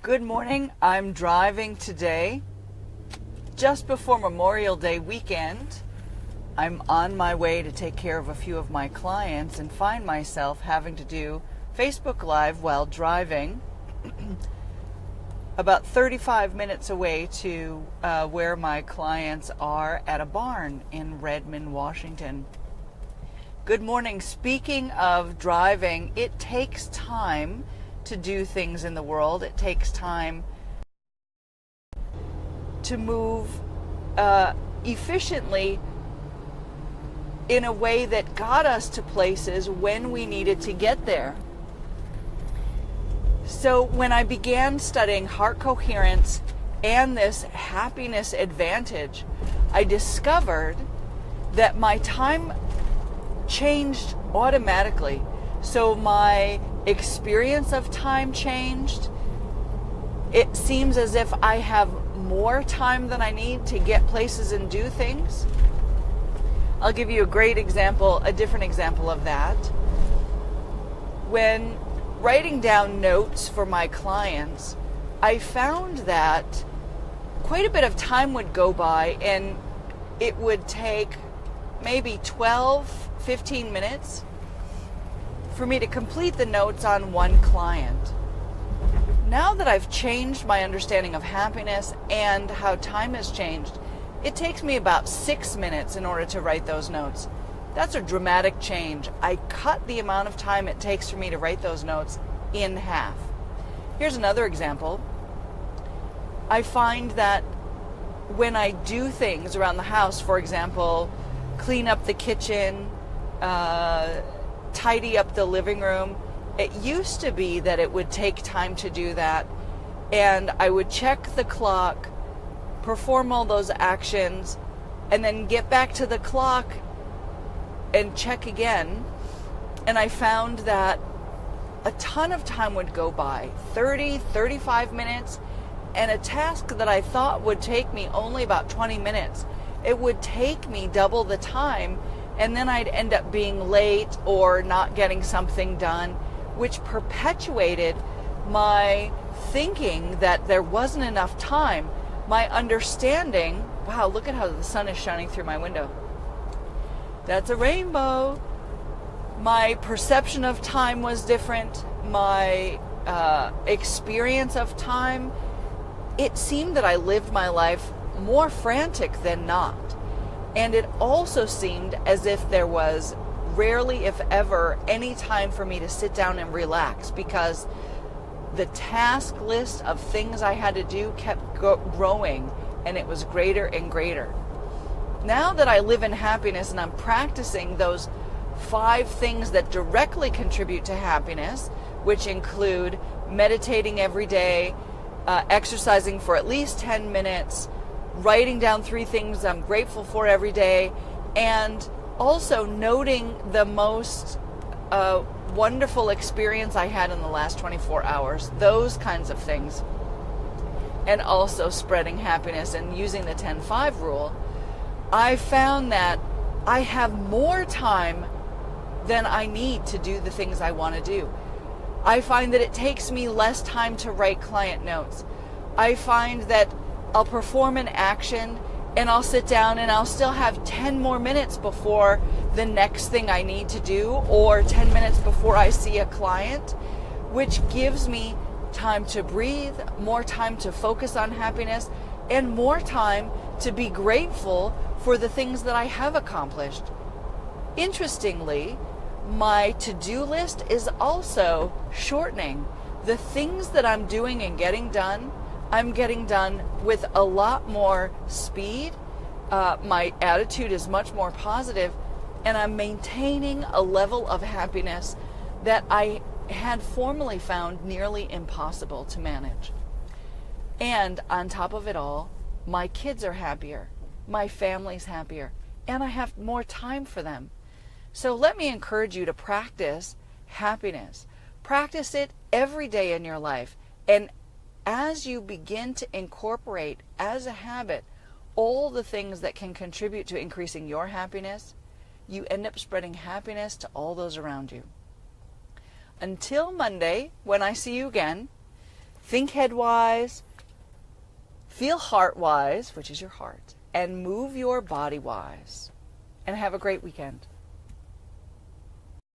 Good morning. I'm driving today just before Memorial Day weekend. I'm on my way to take care of a few of my clients and find myself having to do Facebook Live while driving about 35 minutes away to where my clients are at a barn in Redmond, Washington. Good morning. Speaking of driving, it takes time to do things in the world. It takes time to move efficiently in a way that got us to places when we needed to get there. So when I began studying heart coherence and this happiness advantage, I discovered that my time changed automatically. So my experience of time changed. It seems as if I have more time than I need to get places and do things. I'll give you a different example of that. When writing down notes for my clients, I found that quite a bit of time would go by and it would take maybe 15 minutes for me to complete the notes on one client. Now that I've changed my understanding of happiness and how time has changed, it takes me about 6 minutes in order to write those notes. That's a dramatic change. I cut the amount of time it takes for me to write those notes in half. Here's another example. I find that when I do things around the house, for example, clean up the kitchen, tidy up the living room. It used to be that it would take time to do that, and I would check the clock, perform all those actions, and then get back to the clock and check again. And I found that a ton of time would go by, 35 minutes, and a task that I thought would take me only about 20 minutes, it would take me double the time. And then I'd end up being late or not getting something done, which perpetuated my thinking that there wasn't enough time. My understanding, wow, look at how the sun is shining through my window. That's a rainbow. My perception of time was different. My experience of time, it seemed that I lived my life more frantic than not. And it also seemed as if there was rarely, if ever, any time for me to sit down and relax, because the task list of things I had to do kept growing, and it was greater and greater. Now that I live in happiness and I'm practicing those 5 things that directly contribute to happiness, which include meditating every day, exercising for at least 10 minutes, writing down 3 things I'm grateful for every day, and also noting the most wonderful experience I had in the last 24 hours, those kinds of things, and also spreading happiness and using the 10-5 rule, I found that I have more time than I need to do the things I want to do. I find that it takes me less time to write client notes. I find that I'll perform an action and I'll sit down and I'll still have 10 more minutes before the next thing I need to do, or 10 minutes before I see a client, which gives me time to breathe, more time to focus on happiness, and more time to be grateful for the things that I have accomplished. Interestingly, my to-do list is also shortening. The things that I'm doing and getting done, I'm getting done with a lot more speed. My attitude is much more positive, and I'm maintaining a level of happiness that I had formerly found nearly impossible to manage. And on top of it all, my kids are happier, my family's happier, and I have more time for them. So let me encourage you to practice happiness. Practice it every day in your life. And as you begin to incorporate as a habit all the things that can contribute to increasing your happiness, you end up spreading happiness to all those around you. Until Monday, when I see you again, think head-wise, feel heart-wise, which is your heart, and move your body-wise. And have a great weekend.